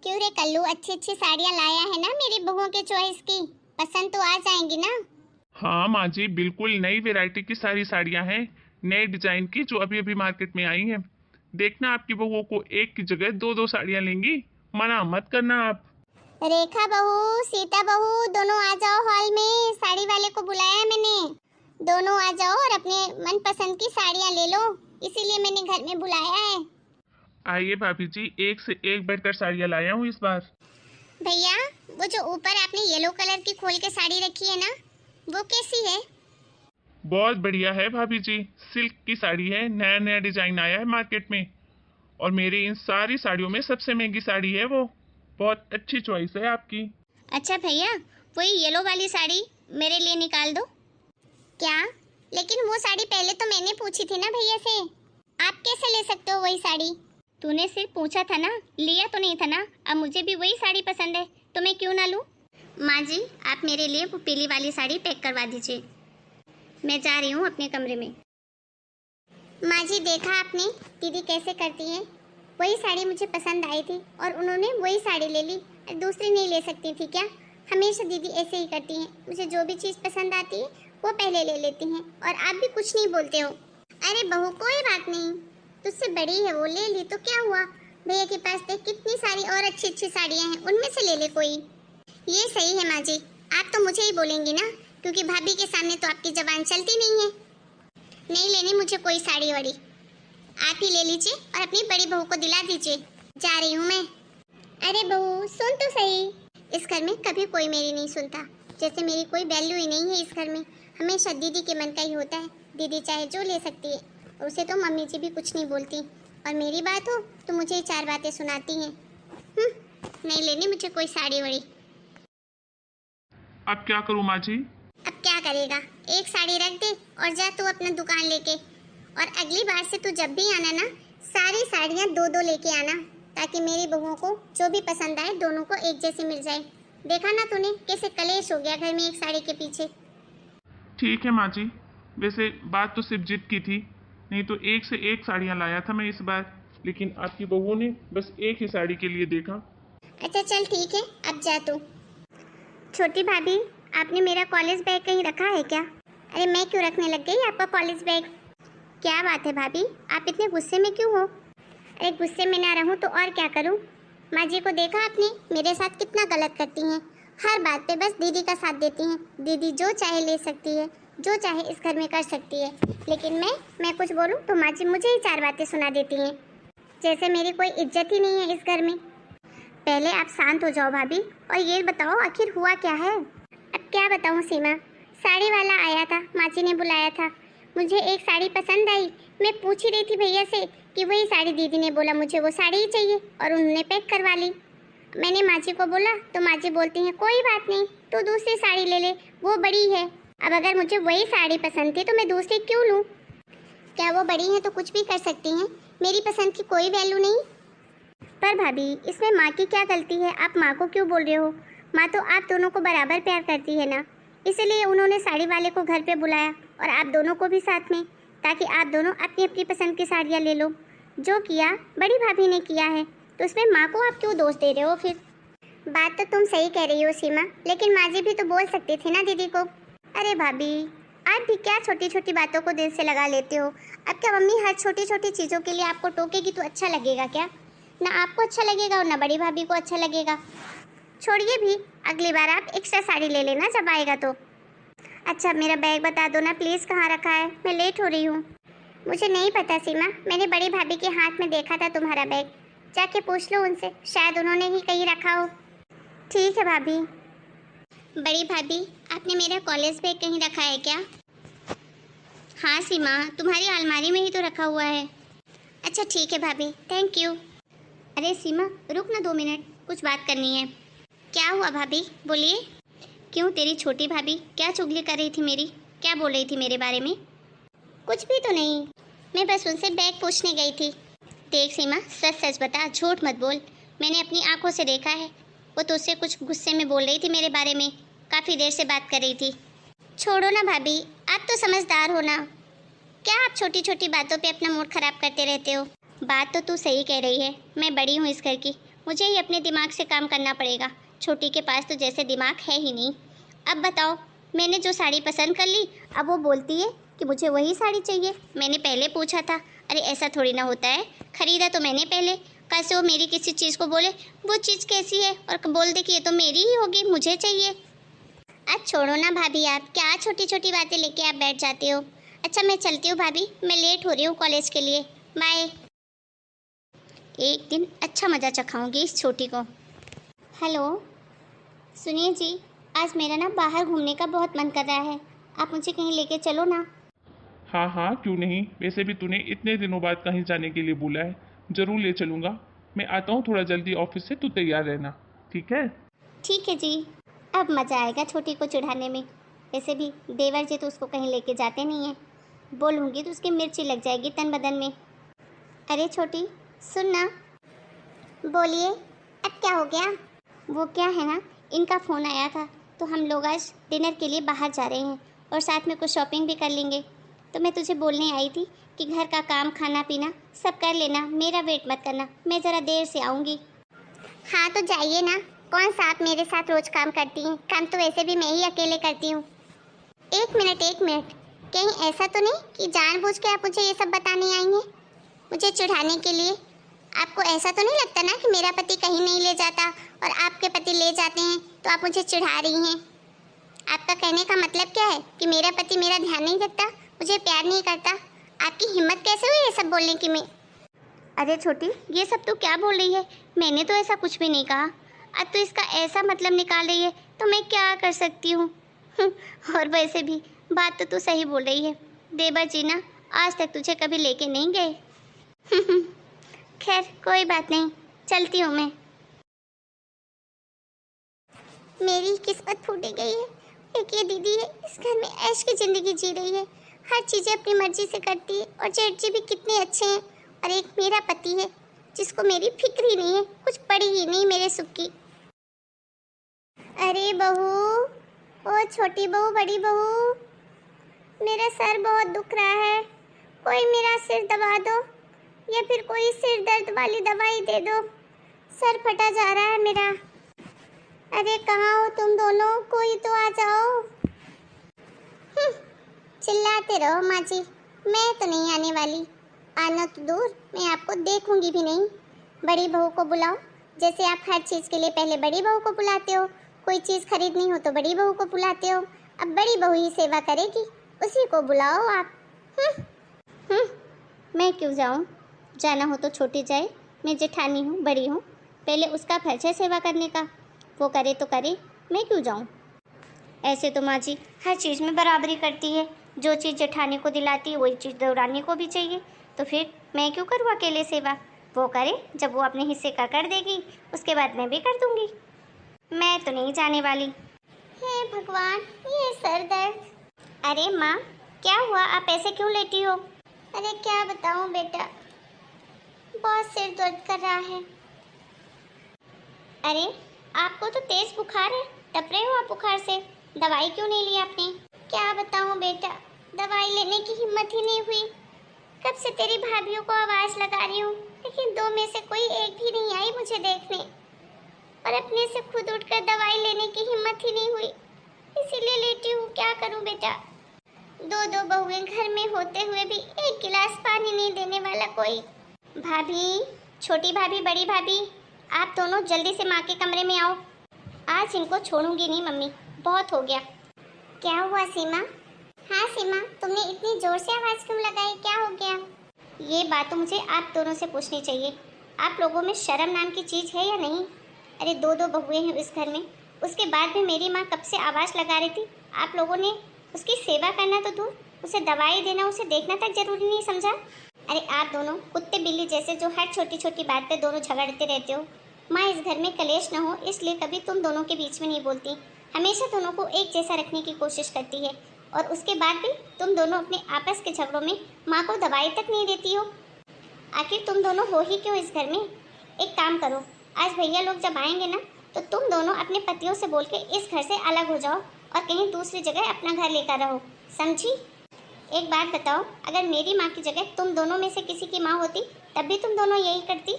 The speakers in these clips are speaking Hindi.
क्यों रे कल्लू, अच्छी अच्छी साड़ियाँ लाया है ना मेरी बहुओं के चॉइस की। पसंद तो आ जाएंगी ना। हाँ माँ जी, बिल्कुल नई वैरायटी की सारी साड़ियाँ हैं, नए डिजाइन की जो अभी अभी मार्केट में आई हैं। देखना आपकी बहुओं को एक की जगह दो दो साड़ियाँ लेंगी, मना मत करना आप। रेखा बहू, सीता बहू, दोनों आ जाओ हॉल में। साड़ी वाले को बुलाया है मैंने। दोनों आ जाओ और अपने मनपसंद की साड़ियाँ ले लो, इसीलिए मैंने घर में बुलाया है। आइए भाभी जी, एक से एक बढ़कर साड़ियाँ लाया हूँ इस बार। भैया, वो जो ऊपर आपने येलो कलर की खोल के साड़ी रखी है ना, वो कैसी है? बहुत बढ़िया है भाभी जी, सिल्क की साड़ी है, नया नया डिजाइन आया है मार्केट में। और मेरी इन सारी साड़ियों में सबसे महंगी साड़ी है वो। बहुत अच्छी चॉइस है आपकी। अच्छा भैया, वही येलो वाली साड़ी मेरे लिए निकाल दो। क्या? लेकिन वो साड़ी पहले तो मैंने पूछी थी ना भैया से। आप कैसे ले सकते हो वही साड़ी? तूने सिर्फ पूछा था ना, लिया तो नहीं था ना। अब मुझे भी वही साड़ी पसंद है तो मैं क्यों ना लूं? माँ जी, आप मेरे लिए वो पीली वाली साड़ी पैक करवा दीजिए। मैं जा रही हूँ अपने कमरे में। माँ जी, देखा आपने दीदी कैसे करती हैं। वही साड़ी मुझे पसंद आई थी और उन्होंने वही साड़ी ले ली। दूसरी नहीं ले सकती थी क्या? हमेशा दीदी ऐसे ही करती हैं। मुझे जो भी चीज़ पसंद आती है वो पहले ले लेती हैं और आप भी कुछ नहीं बोलते हो। अरे बहू, कोई बात नहीं, तुझसे बड़ी है वो, ले ली तो क्या हुआ। भैया के पास देख कितनी सारी और अच्छी अच्छी साड़ियाँ हैं, उनमें से ले ले कोई। ये सही है माँ जी, आप तो मुझे ही बोलेंगी ना, क्योंकि भाभी के सामने तो आपकी जबान चलती नहीं है। नहीं लेनी मुझे कोई साड़ी वाड़ी, आप ही ले लीजिए और अपनी बड़ी बहू को दिला दीजिए। जा रही हूँ मैं। अरे बहू, सुन तो सही। इस घर में कभी कोई मेरी नहीं सुनता, जैसे मेरी कोई वैल्यू ही नहीं है इस घर में। हमेशा दीदी के मन का ही होता है। दीदी चाहे जो ले सकती है, उसे तो मम्मी जी भी कुछ नहीं बोलती, और मेरी बात हो तो मुझे ही चार बातें सुनाती हैं। नहीं लेनी मुझे कोई साड़ी वाड़ी। अब क्या करूँ माँ जी? अब क्या करेगा, एक साड़ी रख दे और जा तू अपना दुकान लेके। और अगली बार से तू जब भी आना ना, सारी साड़ियाँ दो दो लेके आना, ताकि मेरी बहुओं को जो भी पसंद आए दोनों को एक जैसी मिल जाए। देखा ना तूने कैसे कलेश हो गया घर में एक साड़ी के पीछे। ठीक है माँ जी, वैसे बात तो सिर्फ जिद की थी, नहीं तो एक से एक साड़ियाँ लाया था मैं इस बार, लेकिन आपकी बहू ने बस एक ही साड़ी के लिए देखा। अच्छा चल ठीक है, अब जा तू। छोटी भाभी, आपने मेरा कॉलेज बैग कहीं रखा है क्या? अरे मैं क्यों रखने लग गई आपका कॉलेज बैग? क्या बात है भाभी, आप इतने गुस्से में क्यों हो? अरे गुस्से में ना रहूं तो और क्या करूं। माँ जी को देखा आपने मेरे साथ कितना गलत करती हैं। हर बात पे बस दीदी का साथ देती हैं। दीदी जो चाहे ले सकती है, जो चाहे इस घर में कर सकती है, लेकिन मैं कुछ बोलूं तो माँ जी मुझे ही चार बातें सुना देती हैं, जैसे मेरी कोई इज्जत ही नहीं है इस घर में। पहले आप शांत हो जाओ भाभी, और ये बताओ आखिर हुआ क्या है? अब क्या बताऊं सीमा, साड़ी वाला आया था, माँ जी ने बुलाया था। मुझे एक साड़ी पसंद आई, मैं पूछ ही रही थी भैया से कि वही साड़ी, दीदी ने बोला मुझे वो साड़ी ही चाहिए और उन्होंने पैक करवा ली। मैंने माँ जी को बोला तो माँ जी बोलती हैं कोई बात नहीं, तो दूसरी साड़ी ले ले, वो बड़ी है। अब अगर मुझे वही साड़ी पसंद थी तो मैं दूसरी क्यों लूँ? क्या वो बड़ी हैं तो कुछ भी कर सकती हैं, मेरी पसंद की कोई वैल्यू नहीं? पर भाभी, इसमें माँ की क्या गलती है? आप माँ को क्यों बोल रहे हो? माँ तो आप दोनों को बराबर प्यार करती है ना, इसलिए उन्होंने साड़ी वाले को घर पे बुलाया और आप दोनों को भी साथ में, ताकि आप दोनों अपनी अपनी पसंद की साड़ियाँ ले लो। जो किया बड़ी भाभी ने किया है, तो उसमें माँ को आप क्यों दोष दे रहे हो फिर? बात तो तुम सही कह रही हो सीमा, लेकिन माँ जी भी तो बोल सकती थी ना दीदी को। अरे भाभी, आप भी क्या छोटी छोटी बातों को दिल से लगा लेते हो? अब क्या मम्मी हर छोटी छोटी चीज़ों के लिए आपको टोकेगी तो अच्छा लगेगा क्या? ना आपको अच्छा लगेगा और ना बड़ी भाभी को अच्छा लगेगा। छोड़िए भी, अगली बार आप एक्स्ट्रा साड़ी ले लेना जब आएगा तो। अच्छा मेरा बैग बता दो ना प्लीज़, कहाँ रखा है? मैं लेट हो रही हूँ। मुझे नहीं पता सीमा, मैंने बड़ी भाभी के हाथ में देखा था तुम्हारा बैग। जाके पूछ लो उनसे, शायद उन्होंने ही कहीं रखा हो। ठीक है भाभी। बड़ी भाभी, आपने मेरा कॉलेज बैग कहीं रखा है क्या? हाँ सीमा, तुम्हारी अलमारी में ही तो रखा हुआ है। अच्छा ठीक है भाभी, थैंक यू। अरे सीमा, रुक ना 2 मिनट, कुछ बात करनी है। क्या हुआ भाभी, बोलिए। क्यों, तेरी छोटी भाभी क्या चुगली कर रही थी मेरी? क्या बोल रही थी मेरे बारे में? कुछ भी तो नहीं, मैं बस उनसे बैग पूछने गई थी। देख सीमा, सच सच बता, झूठ मत बोल। मैंने अपनी आंखों से देखा है, वो तुझसे कुछ गुस्से में बोल रही थी मेरे बारे में, काफ़ी देर से बात कर रही थी। छोड़ो ना भाभी, आप तो समझदार हो ना, क्या आप छोटी छोटी बातों पे अपना मूड खराब करते रहते हो? बात तो तू सही कह रही है, मैं बड़ी हूँ इस घर की, मुझे ही अपने दिमाग से काम करना पड़ेगा। छोटी के पास तो जैसे दिमाग है ही नहीं। अब बताओ, मैंने जो साड़ी पसंद कर ली, अब वो बोलती है कि मुझे वही साड़ी चाहिए। मैंने पहले पूछा था। अरे ऐसा थोड़ी ना होता है, खरीदा तो मैंने पहले। कैसे वो मेरी किसी चीज़ को बोले वो चीज़ कैसी है और बोल दे कि ये तो मेरी ही होगी, मुझे चाहिए। आज छोड़ो ना भाभी, आप क्या छोटी छोटी बातें लेके आप बैठ जाते हो। अच्छा मैं चलती हूँ भाभी, मैं लेट हो रही हूँ कॉलेज के लिए। बाय। एक दिन अच्छा मज़ा चखाऊंगी इस छोटी को। हेलो, सुनिए जी, आज मेरा ना बाहर घूमने का बहुत मन कर रहा है, आप मुझे कहीं लेके चलो ना। हाँ हाँ, क्यों नहीं। वैसे भी तूने इतने दिनों बाद कहीं जाने के लिए बोला है, जरूर ले चलूँगा। मैं आता हूँ थोड़ा जल्दी ऑफिस से, तू तैयार रहना, ठीक है। ठीक है जी, अब मज़ा आएगा छोटी को चिढ़ाने में। वैसे भी देवर जी तो उसको कहीं लेके जाते नहीं हैं, बोलूँगी तो उसकी मिर्ची लग जाएगी तन बदन में। अरे छोटी सुन ना। बोलिए, अब क्या हो गया? वो क्या है ना, इनका फ़ोन आया था तो हम लोग आज डिनर के लिए बाहर जा रहे हैं और साथ में कुछ शॉपिंग भी कर लेंगे। तो मैं तुझे बोलने आई थी कि घर का काम खाना पीना सब कर लेना, मेरा वेट मत करना, मैं ज़रा देर से आऊँगी। हाँ तो जाइए ना, कौन सा आप मेरे साथ रोज़ काम करती हैं? काम तो वैसे भी मैं ही अकेले करती हूँ। एक मिनट एक मिनट, कहीं ऐसा तो नहीं कि जानबूझ के आप मुझे ये सब बताने आई हैं, मुझे चिढ़ाने के लिए? आपको ऐसा तो नहीं लगता ना कि मेरा पति कहीं नहीं ले जाता और आपके पति ले जाते हैं तो आप मुझे चिढ़ा रही हैं? आपका कहने का मतलब क्या है कि मेरा पति मेरा ध्यान नहीं रखता, मुझे प्यार नहीं करता? आपकी हिम्मत कैसे हुई ये सब बोलने की? मैं अरे छोटी, ये सब तू क्या बोल रही है? मैंने तो ऐसा कुछ भी नहीं कहा। अब तो इसका ऐसा मतलब निकाल रही है तो मैं क्या कर सकती हूँ। और वैसे भी बात तो तू सही बोल रही है, देवर जी ना आज तक तुझे कभी लेके नहीं गए। खैर कोई बात नहीं, चलती हूँ मैं। मेरी किस्मत फूटी गई है। एक ये दीदी है, इस घर में ऐश की ज़िंदगी जी रही है, हर चीज़ें अपनी मर्जी से करती है और जेठ जी भी कितने अच्छे हैं। और एक मेरा पति है जिसको मेरी फिक्र ही नहीं है, कुछ पड़ी ही नहीं मेरे सुख की। अरे बहू, ओ छोटी बहू, बड़ी बहू, मेरा सर बहुत दुख रहा है, कोई मेरा सिर दबा दो या फिर कोई सिर दर्द वाली दवाई दे दो, सर फटा जा रहा है मेरा। अरे कहाँ हो तुम दोनों, कोई तो आ जाओ। चिल्लाते रहो माँ जी, मैं तो नहीं आने वाली। आना तो दूर, मैं आपको देखूंगी भी नहीं। बड़ी बहू को बुलाओ, जैसे आप हर चीज़ के लिए पहले बड़ी बहू को बुलाते हो, कोई चीज़ खरीदनी हो तो बड़ी बहू को बुलाते हो, अब बड़ी बहू ही सेवा करेगी, उसी को बुलाओ आप। मैं क्यों जाऊँ? जाना हो तो छोटी जाए, मैं जेठानी हूँ, बड़ी हूँ, पहले उसका फर्ज है सेवा करने का, वो करे तो करे, मैं क्यों जाऊँ? ऐसे तो माँ जी हर चीज़ में बराबरी करती है, जो चीज़ जेठानी को दिलाती है वही चीज़ देवरानी को भी चाहिए, तो फिर मैं क्यों करूँ अकेले सेवा? वो करे, जब वो अपने हिस्से का कर देगी उसके बाद मैं भी कर दूँगी। मैं तो नहीं जाने वाली। हे भगवान, ये सर दर्द। अरे माँ, क्या हुआ, आप ऐसे क्यों लेटी हो? अरे क्या बताऊँ बेटा, बहुत सिर दर्द कर रहा है। अरे आपको तो तेज बुखार है, टप रहे हो आप बुखार से, दवाई क्यों नहीं ली आपने? क्या बताऊं बेटा, दवाई लेने की हिम्मत ही नहीं हुई। कब से तेरी भाभीियों को आवाज लगा रही हूँ, लेकिन दो में से कोई एक भी नहीं आई मुझे देखने, और अपने से खुद उठकर दवाई लेने की हिम्मत ही नहीं हुई, इसीलिए लेटी हूँ। क्या करूँ बेटा, दो दो बहुएं घर में होते हुए भी एक गिलास पानी नहीं देने वाला कोई। भाभी, छोटी भाभी, बड़ी भाभी, आप दोनों जल्दी से माँ के कमरे में आओ। आज इनको छोड़ूंगी नहीं मम्मी, बहुत हो गया। क्या हुआ सीमा? हाँ सीमा, तुमने इतनी जोर से आवाज़ क्यों लगाई, क्या हो गया? ये बात तो मुझे आप दोनों से पूछनी चाहिए, आप लोगों में शर्म नाम की चीज़ है या नहीं? अरे दो दो बहुएं हैं इस घर में, उसके बाद भी मेरी माँ कब से आवाज़ लगा रही थी, आप लोगों ने उसकी सेवा करना तो दूर, उसे दवाई देना, उसे देखना तक जरूरी नहीं समझा? अरे आप दोनों कुत्ते बिल्ली जैसे जो हर छोटी छोटी बात पे दोनों झगड़ते रहते हो। माँ इस घर में कलेश न हो इसलिए कभी तुम दोनों के बीच में नहीं बोलती, हमेशा दोनों को एक जैसा रखने की कोशिश करती है, और उसके बाद भी तुम दोनों अपने आपस के झगड़ों में माँ को दवाई तक नहीं देती हो। आखिर तुम दोनों हो ही क्यों इस घर में? एक काम करो, आज भैया लोग जब आएंगे ना तो तुम दोनों अपने पतियों से बोल के इस घर से अलग हो जाओ और कहीं दूसरी जगह अपना घर लेकर रहो, समझी? एक बात बताओ, अगर मेरी माँ की जगह तुम दोनों में से किसी की माँ होती तब भी तुम दोनों यही करती?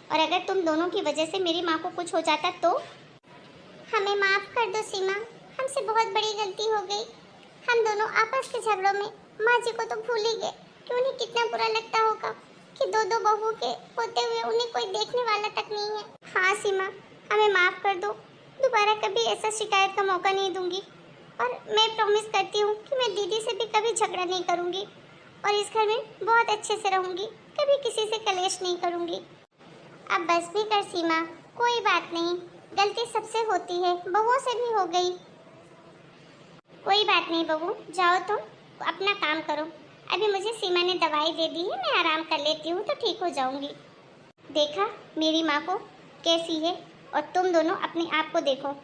और अगर तुम दोनों की वजह से मेरी माँ को कुछ हो जाता तो? हमें माफ़ कर दो सीमा, हमसे बहुत बड़ी गलती हो गई। हम दोनों आपस के झगड़ों में माँ जी को तो भूल ही गए कि उन्हें कितना बुरा लगता होगा कि दो दो बहू के होते हुए उन्हें कोई देखने वाला तक नहीं है। हाँ सीमा, हमें माफ़ कर दो, दोबारा कभी ऐसा शिकायत का मौका नहीं दूंगी। और मैं प्रॉमिस करती हूँ कि मैं दीदी से भी कभी झगड़ा नहीं करूँगी और इस घर में बहुत अच्छे से रहूँगी, कभी किसी से कलेश नहीं करूँगी। अब बस भी कर सीमा, कोई बात नहीं, गलती सबसे होती है, बहुओं से भी हो गई। कोई बात नहीं बहू, जाओ तुम अपना काम करो। अभी मुझे सीमा ने दवाई दे दी है, मैं आराम कर लेती हूँ तो ठीक हो जाऊंगी। देखा मेरी माँ को कैसी है, और तुम दोनों अपने आप को देखो।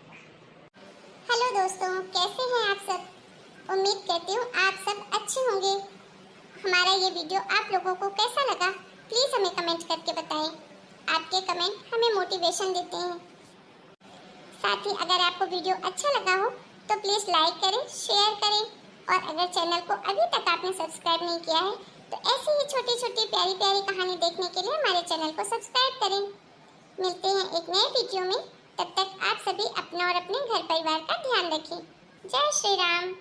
हेलो दोस्तों, कैसे हैं आप सब? उम्मीद करती हूँ आप सब अच्छे होंगे। हमारा ये वीडियो आप लोगों को कैसा लगा प्लीज़ हमें कमेंट करके बताएं। आपके कमेंट हमें मोटिवेशन देते हैं। साथ ही अगर आपको वीडियो अच्छा लगा हो तो प्लीज़ लाइक करें, शेयर करें, और अगर चैनल को अभी तक आपने सब्सक्राइब नहीं किया है तो ऐसी ही छोटी छोटी प्यारी प्यारी कहानी देखने के लिए हमारे चैनल को सब्सक्राइब करें। मिलते हैं एक नए वीडियो में, तब तक आप सभी अपना और अपने घर परिवार का ध्यान रखें। जय श्री राम।